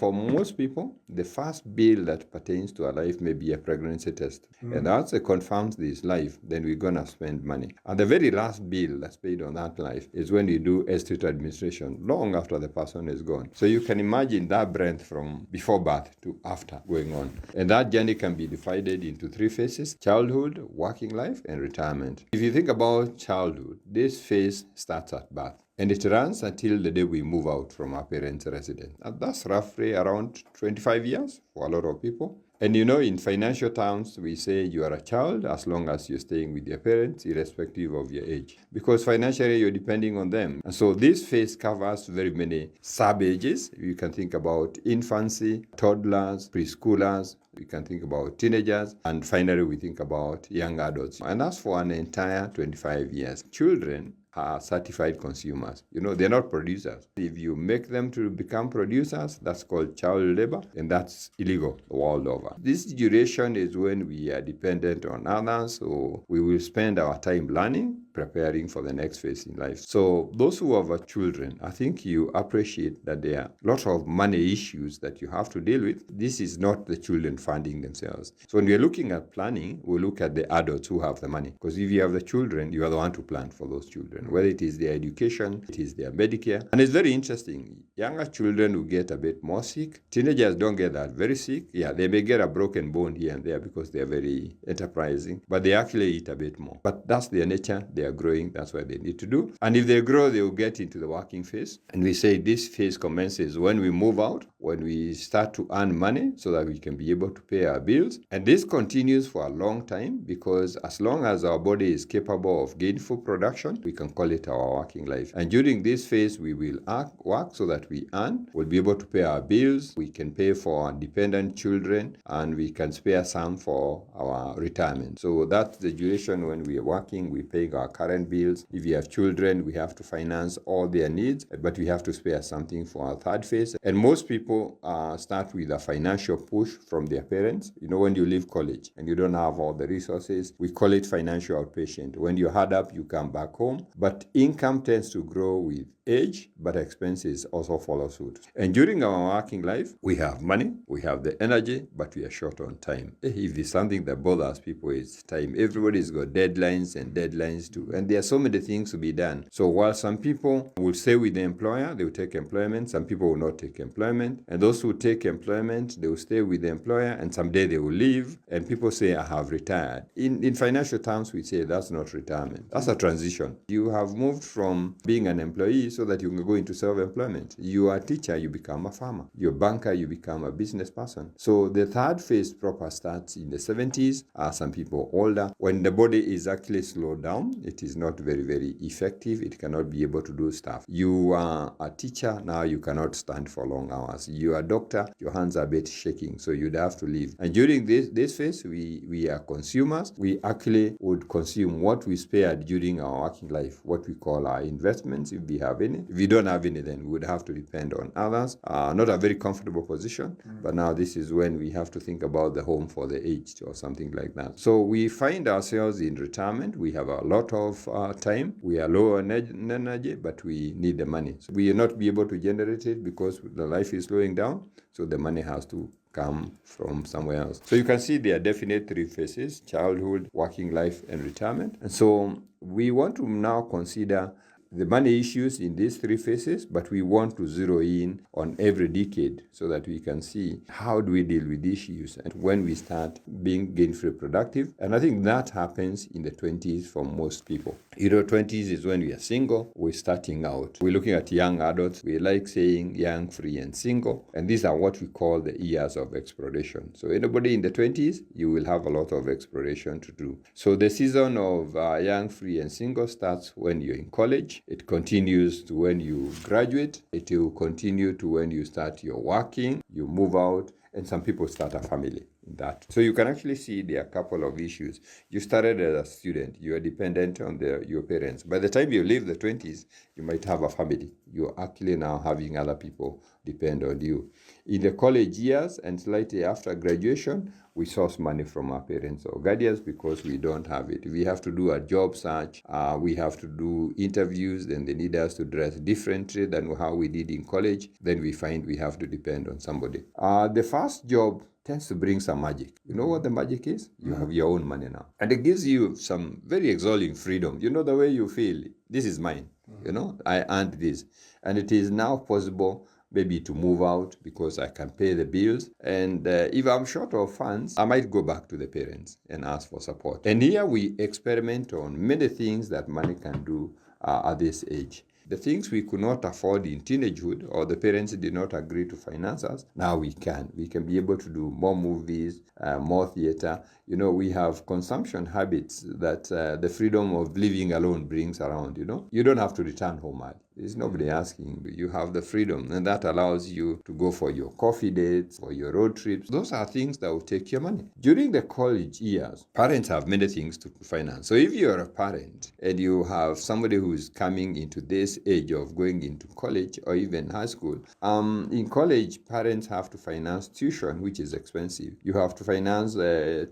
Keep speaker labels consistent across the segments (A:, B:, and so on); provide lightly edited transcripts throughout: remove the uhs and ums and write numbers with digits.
A: for most people, the first bill that pertains to our life may be a pregnancy test. And once it confirms this life, then we're going to spend money. And the very last bill that's paid on that life is when you do estate administration, long after the person is gone. So you can imagine that breadth from before birth to after going on. And that journey can be divided into three phases: childhood, working life, and retirement. If you think about childhood, this phase starts at birth. And it runs until the day we move out from our parents' residence. And that's roughly around 25 years for a lot of people. And in financial terms, we say you are a child as long as you're staying with your parents, irrespective of your age. Because financially, you're depending on them. And so this phase covers very many sub-ages. You can think about infancy, toddlers, preschoolers. We can think about teenagers. And finally, we think about young adults. And that's for an entire 25 years. Children are certified consumers. They're not producers. If you make them to become producers, that's called child labor, and that's illegal the world over. This duration is when we are dependent on others, so we will spend our time learning, preparing for the next phase in life. So those who have children, I think you appreciate that there are a lot of money issues that you have to deal with. This is not the children funding themselves. So when we're looking at planning, we look at the adults who have the money. Because if you have the children, you are the one to plan for those children, whether it is their education, it is their Medicare. And it's very interesting. Younger children will get a bit more sick. Teenagers don't get that very sick. Yeah, they may get a broken bone here and there because they're very enterprising, but they actually eat a bit more. But that's their nature. They are growing. That's what they need to do. And if they grow, they will get into the working phase. And we say this phase commences when we move out, when we start to earn money so that we can be able to pay our bills. And this continues for a long time because as long as our body is capable of gainful production, we can call it our working life. And during this phase, we will work so that we earn. We'll be able to pay our bills. We can pay for our dependent children, and we can spare some for our retirement. So that's the duration when we are working. We're paying our current bills. If you have children, we have to finance all their needs, but we have to spare something for our third phase. And most people start with a financial push from their parents. When you leave college and you don't have all the resources, we call it financial outpatient. When you're hard up, you come back home. But income tends to grow with age, but expenses also follow suit. And during our working life, we have money, we have the energy, but we are short on time. If there's something that bothers people, it's time. Everybody's got deadlines and deadlines too. And there are so many things to be done. So while some people will stay with the employer, they will take employment. Some people will not take employment. And those who take employment, they will stay with the employer, and someday they will leave. And people say, I have retired. In financial terms, we say that's not retirement. That's a transition. You have moved from being an employee so that you can go into self-employment. You are a teacher, you become a farmer. You're a banker, you become a business person. So the third phase proper starts in the 70s, some people older. When the body is actually slowed down, it is not very, very effective. It cannot be able to do stuff. You are a teacher, now you cannot stand for long hours. You are a doctor, your hands are a bit shaking, so you'd have to leave. And during this phase, we are consumers. We actually would consume what we spared during our working life, what we call our investments, if we have any. If we don't have any, then we would have to depend on others. Not a very comfortable position, but now this is when we have to think about the home for the aged or something like that. So we find ourselves in retirement. We have a lot of time. We are low on energy, but we need the money. So we will not be able to generate it because the life is slowing down. So the money has to come from somewhere else. So you can see there are definite three phases: childhood, working life, and retirement. And so we want to now consider the money issues in these three phases, but we want to zero in on every decade so that we can see how do we deal with issues and when we start being gainfully productive. And I think that happens in the 20s for most people. 20s is when we are single, we're starting out. We're looking at young adults. We like saying young, free, and single. And these are what we call the years of exploration. So anybody in the 20s, you will have a lot of exploration to do. So the season of young, free, and single starts when you're in college. It continues to when you graduate. It will continue to when you start your working, you move out, and some people start a family in that. So you can actually see there are a couple of issues. You started as a student. You are dependent on your parents. By the time you leave the 20s, you might have a family. You're actually now having other people depend on you. In the college years and slightly after graduation, we source money from our parents or guardians because we don't have it. We have to do a job search. We have to do interviews. Then they need us to dress differently than how we did in college. Then we find we have to depend on somebody. The first job tends to bring some magic. You know what the magic is? You have your own money now. And it gives you some very exalting freedom. You know, the way you feel, this is mine. You know, I earned this. And it is now possible maybe to move out because I can pay the bills. And if I'm short of funds, I might go back to the parents and ask for support. And here we experiment on many things that money can do at this age. The things we could not afford in teenagehood or the parents did not agree to finance us, now we can. We can be able to do more movies, more theater. You know, we have consumption habits that the freedom of living alone brings around, you know. You don't have to return home early. There's nobody asking. You have the freedom, and that allows you to go for your coffee dates, for your road trips. Those are things that will take your money. During the college years, parents have many things to finance. So if you're a parent and you have somebody who is coming into this age of going into college or even high school, in college, parents have to finance tuition, which is expensive. You have to finance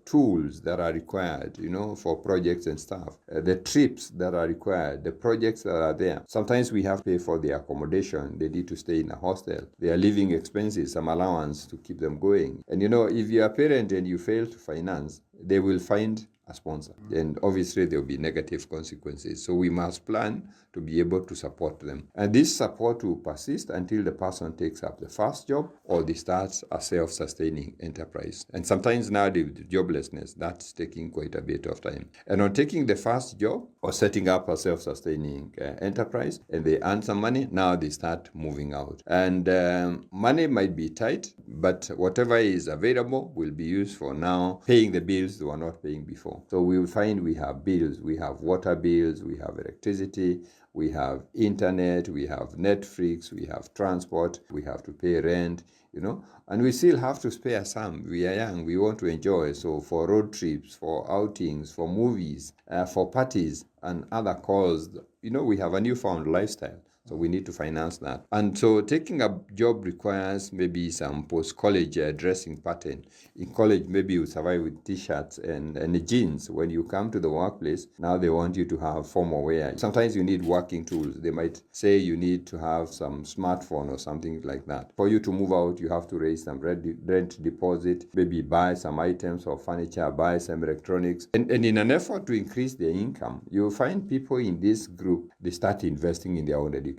A: tools that are required, you know, for projects and stuff. The trips that are required, the projects that are there. Sometimes we have to pay for their accommodation. They need to stay in a hostel. Their living expenses, some allowance to keep them going. And you know, if you're a parent and you fail to finance, they will find a sponsor. And obviously there will be negative consequences. So we must plan to be able to support them. And this support will persist until the person takes up the first job or they start a self-sustaining enterprise. And sometimes now with joblessness, that's taking quite a bit of time. And on taking the first job or setting up a self-sustaining enterprise and they earn some money, now they start moving out. And money might be tight, but whatever is available will be used for now paying the bills they were not paying before. So we will find we have bills, we have water bills, we have electricity, we have internet, we have Netflix, we have transport, we have to pay rent, you know, and we still have to spare some. We are young, we want to enjoy. So for road trips, for outings, for movies, for parties and other calls, you know, we have a newfound lifestyle. So we need to finance that. And so taking a job requires maybe some post-college dressing pattern. In college, maybe you survive with t-shirts and jeans. When you come to the workplace, now they want you to have formal wear. Sometimes you need working tools. They might say you need to have some smartphone or something like that. For you to move out, you have to raise some rent deposit, maybe buy some items or furniture, buy some electronics. And in an effort to increase their income, you'll find people in this group, they start investing in their own education.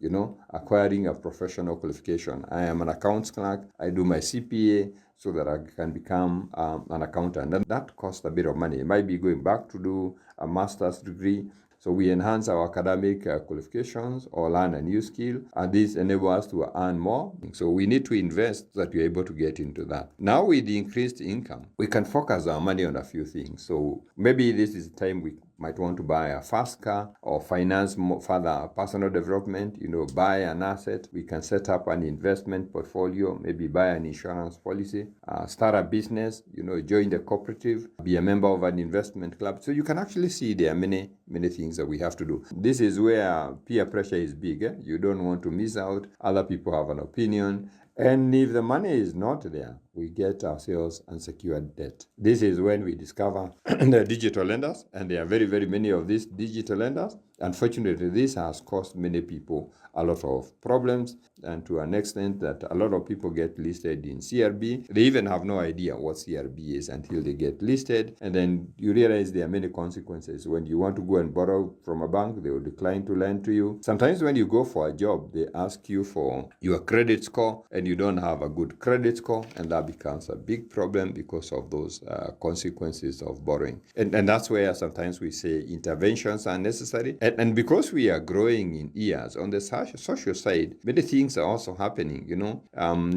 A: You know, acquiring a professional qualification. I am an accounts clerk. I do my CPA so that I can become an accountant. And that costs a bit of money. It might be going back to do a master's degree. So we enhance our academic qualifications or learn a new skill, and this enables us to earn more. So we need to invest so that we're able to get into that. Now with the increased income, we can focus our money on a few things. So maybe this is the time we might want to buy a fast car or finance further personal development, you know, buy an asset. We can set up an investment portfolio, maybe buy an insurance policy, start a business, you know, join the cooperative, be a member of an investment club. So you can actually see there are many things that we have to do. This is where peer pressure is big. You don't want to miss out. Other people have an opinion. And if the money is not there, we get ourselves unsecured debt. This is when we discover the digital lenders, and there are very many of these digital lenders. Unfortunately, this has caused many people a lot of problems, and to an extent that a lot of people get listed in CRB. They even have no idea what CRB is until they get listed, and then you realize there are many consequences. When you want to go and borrow from a bank, they will decline to lend to you. Sometimes when you go for a job, they ask you for your credit score, and you don't have a good credit score, and that becomes a big problem because of those consequences of borrowing. And that's where sometimes we say interventions are necessary. And because we are growing in years, on the social side, many things are also happening, you know.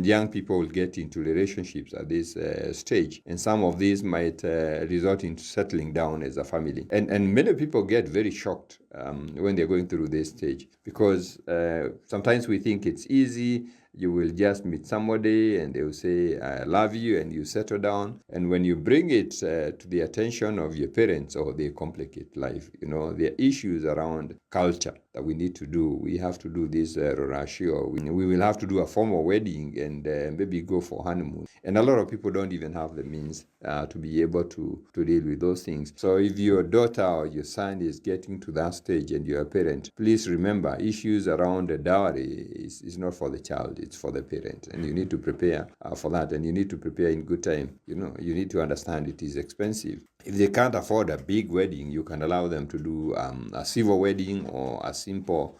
A: Young people will get into relationships at this stage, and some of these might result in settling down as a family. And many people get very shocked when they're going through this stage, because sometimes we think it's easy. You will just meet somebody and they will say, I love you, and you settle down. And when you bring it to the attention of your parents, or they complicate life, you know, there are issues around culture that that we need to do. We have to do this rorashio. We will have to do a formal wedding and maybe go for honeymoon. And a lot of people don't even have the means to be able to deal with those things. So if your daughter or your son is getting to that stage and you're a parent, please remember issues around the dowry is not for the child, it's for the parent. And you need to prepare for that, and you need to prepare in good time. You need to understand it is expensive. If they can't afford a big wedding, you can allow them to do a civil wedding or a simple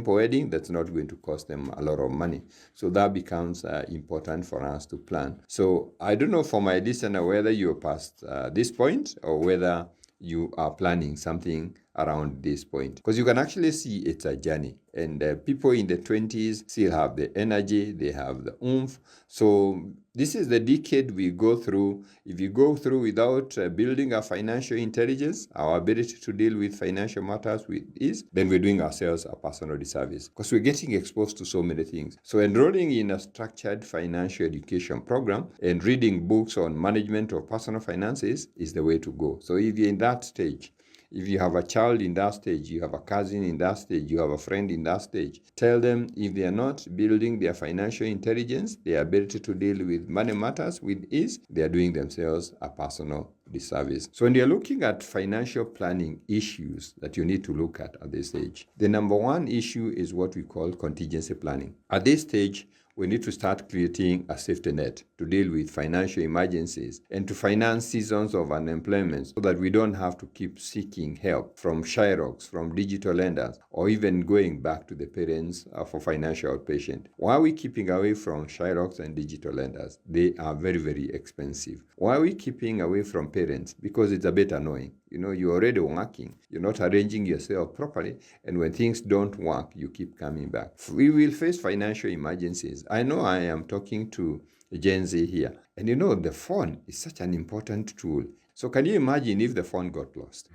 A: wedding that's not going to cost them a lot of money. So that becomes important for us to plan. So I don't know for my listener whether you're past this point or whether you are planning something around this point, because you can actually see it's a journey, and people in the 20s still have the energy, they have the oomph. So this is the decade we go through. If you go through without building our financial intelligence, our ability to deal with financial matters with ease, then we're doing ourselves a personal disservice, because we're getting exposed to so many things. So enrolling in a structured financial education program and reading books on management of personal finances is the way to go. So if you're in that stage, if you have a child in that stage, you have a cousin in that stage, you have a friend in that stage, tell them if they are not building their financial intelligence, their ability to deal with money matters with ease, they are doing themselves a personal disservice. So when you're looking at financial planning issues that you need to look at this stage, the number one issue is what we call contingency planning. At this stage, we need to start creating a safety net to deal with financial emergencies and to finance seasons of unemployment so that we don't have to keep seeking help from Shyrox, from digital lenders, or even going back to the parents for financial outpatient. Why are we keeping away from Shyrox and digital lenders? They are very, very expensive. Why are we keeping away from parents? Because it's a bit annoying. You're already working. You're not arranging yourself properly. And when things don't work, you keep coming back. We will face financial emergencies. I know I am talking to Gen Z here. And the phone is such an important tool. So can you imagine if the phone got lost?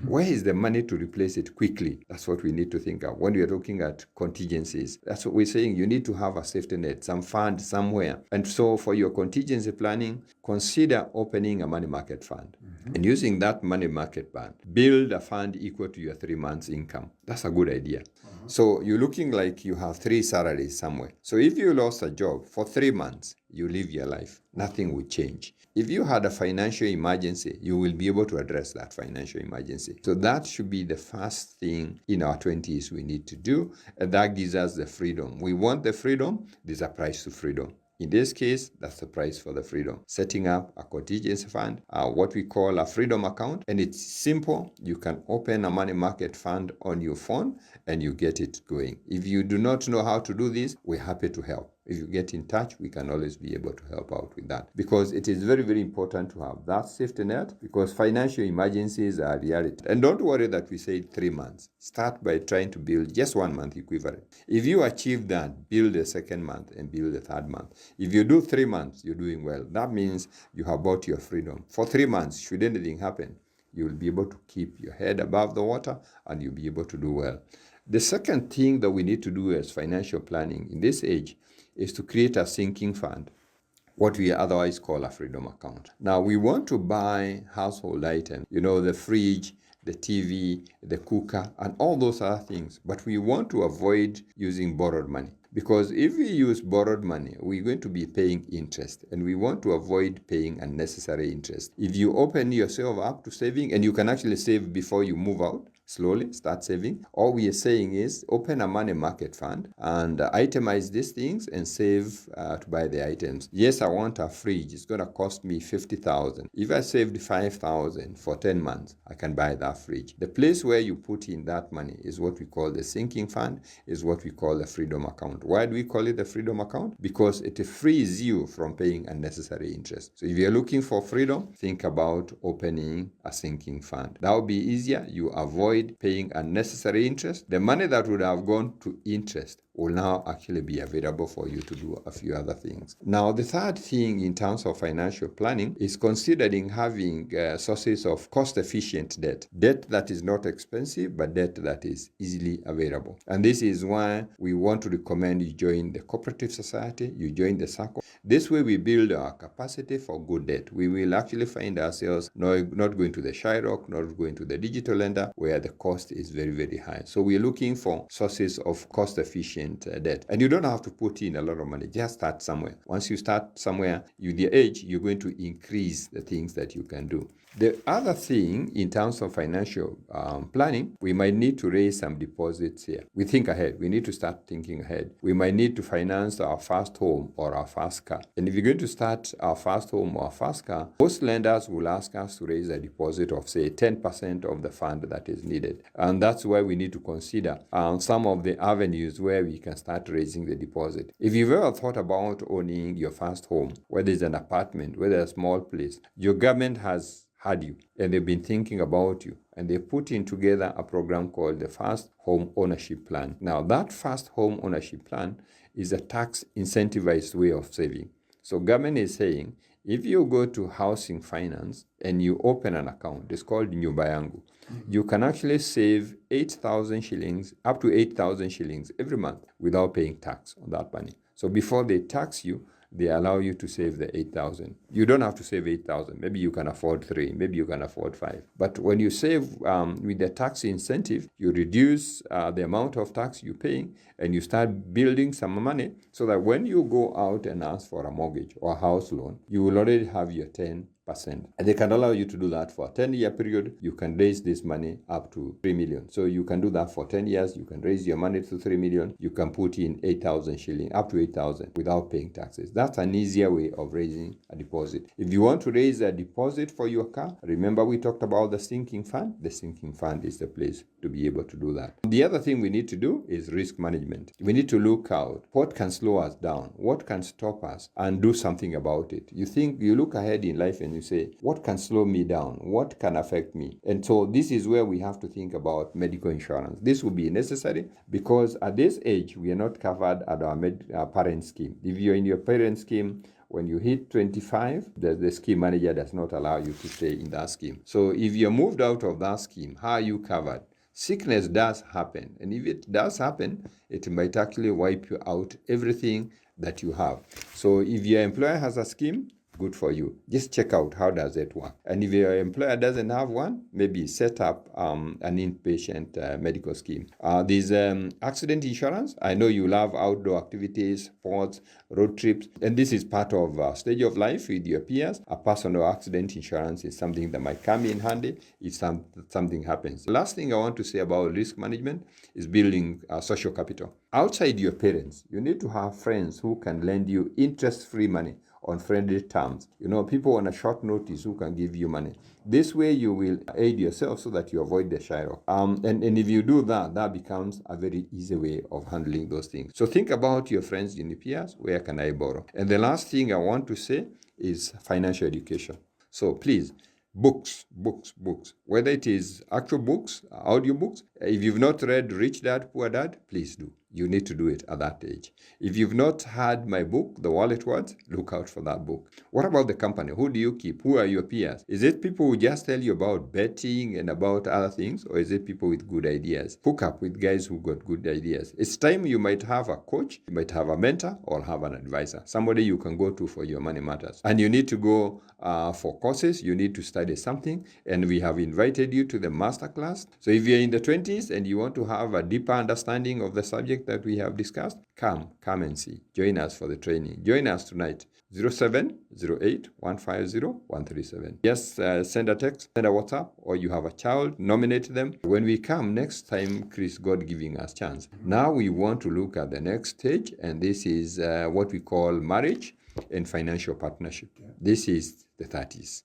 A: Where is the money to replace it quickly? That's what we need to think of when we are looking at contingencies. That's what we're saying. You need to have a safety net, some fund somewhere. And so for your contingency planning, consider opening a money market fund. And using that money market fund, build a fund equal to your 3 months income. That's a good idea. So you're looking like you have 3 salaries somewhere. So if you lost a job for 3 months, you live your life. Nothing will change. If you had a financial emergency, you will be able to address that financial emergency. So that should be the first thing in our 20s we need to do. And that gives us the freedom. We want the freedom. There's a price to freedom. In this case, that's the price for the freedom. Setting up a contingency fund, what we call a freedom account. And it's simple. You can open a money market fund on your phone and you get it going. If you do not know how to do this, we're happy to help. If you get in touch, we can always be able to help out with that, because it is very, very important to have that safety net, because financial emergencies are reality. And don't worry that we say 3 months. Start by trying to build just 1 month equivalent. If you achieve that, build a second month and build a third month. If you do 3 months, you're doing well. That means you have bought your freedom. For 3 months, should anything happen, you will be able to keep your head above the water and you'll be able to do well. The second thing that we need to do as financial planning in this age is to create a sinking fund, what we otherwise call a freedom account. Now, we want to buy household items, the fridge, the TV, the cooker, and all those other things. But we want to avoid using borrowed money, because if we use borrowed money, we're going to be paying interest, and we want to avoid paying unnecessary interest. If you open yourself up to saving, and you can actually save before you move out, slowly start saving. All we are saying is open a money market fund and itemize these things and save to buy the items. Yes, I want a fridge. It's going to cost me 50,000. If I saved 5,000 for 10 months, I can buy that fridge. The place where you put in that money is what we call the sinking fund, is what we call the freedom account. Why do we call it the freedom account? Because it frees you from paying unnecessary interest. So if you're looking for freedom, think about opening a sinking fund. That will be easier. You avoid paying unnecessary interest. The money that would have gone to interest will now actually be available for you to do a few other things. Now, the third thing in terms of financial planning is considering having sources of cost-efficient debt. Debt that is not expensive, but debt that is easily available. And this is why we want to recommend you join the cooperative society, you join the SACCO. This way we build our capacity for good debt. We will actually find ourselves not going to the Shyrock, not going to the digital lender, where the cost is very, very high. So we're looking for sources of cost-efficient debt. And you don't have to put in a lot of money. Just start somewhere. Once you start somewhere, with the age, you're going to increase the things that you can do. The other thing, in terms of financial planning, we might need to raise some deposits here. We think ahead. We need to start thinking ahead. We might need to finance our first home or our first car. And if you're going to start our first home or first car, most lenders will ask us to raise a deposit of, say, 10% of the fund that is needed. And that's why we need to consider some of the avenues where we can start raising the deposit. If you've ever thought about owning your first home, whether it's an apartment, whether it's a small place, your government has had you, and they've been thinking about you, and they put in together a program called the First Home Ownership Plan. Now, that First Home Ownership Plan is a tax incentivized way of saving. So government is saying, if you go to housing finance and you open an account, it's called Nyumba Yangu, you can actually save 8,000 shillings, up to 8,000 shillings every month without paying tax on that money. So before they tax you, they allow you to save the 8,000. You don't have to save 8,000. Maybe you can afford 3. Maybe you can afford 5. But when you save with the tax incentive, you reduce the amount of tax you're paying, and you start building some money so that when you go out and ask for a mortgage or a house loan, you will already have your 10%. And they can allow you to do that for a 10-year period. You can raise this money up to 3 million. So you can do that for 10 years. You can raise your money to 3 million. You can put in 8,000 shilling, up to 8,000 without paying taxes. That's an easier way of raising a deposit. If you want to raise a deposit for your car, remember we talked about the sinking fund. The sinking fund is the place to be able to do that. The other thing we need to do is risk management. We need to look out what can slow us down, what can stop us, and do something about it. You look ahead in life and you say, what can slow me down? What can affect me? And so this is where we have to think about medical insurance. This will be necessary because at this age, we are not covered at our parent scheme. If you're in your parent scheme, when you hit 25, the scheme manager does not allow you to stay in that scheme. So if you're moved out of that scheme, how are you covered? Sickness does happen. And if it does happen, it might actually wipe you out everything that you have. So if your employer has a scheme, good for you. Just check out how does it work. And if your employer doesn't have one, maybe set up an inpatient medical scheme. There's accident insurance. I know you love outdoor activities, sports, road trips, and this is part of a stage of life with your peers. A personal accident insurance is something that might come in handy if something happens. The last thing I want to say about risk management is building social capital. Outside your parents, you need to have friends who can lend you interest-free money on friendly terms. People on a short notice who can give you money. This way you will aid yourself so that you avoid the Shyrock. And if you do that, that becomes a very easy way of handling those things. So think about your friends in the peers. Where can I borrow? And the last thing I want to say is financial education. So please, books. Whether it is actual books, audio books. If you've not read Rich Dad, Poor Dad, please do. You need to do it at that age. If you've not had my book, The Wallet Words, look out for that book. What about the company? Who do you keep? Who are your peers? Is it people who just tell you about betting and about other things, or is it people with good ideas? Hook up with guys who got good ideas. It's time you might have a coach, you might have a mentor, or have an advisor, somebody you can go to for your money matters. And you need to go for courses. You need to study something, and we have invited you to the masterclass. So if you're in the 20s and you want to have a deeper understanding of the subject that we have discussed, come and see. Join us for the training. Join us tonight. 0708-150-137. Yes, send a text, send a WhatsApp, or you have a child, nominate them. When we come next time, Chris, God giving us chance. Now we want to look at the next stage, and this is what we call marriage and financial partnership. This is the 30s.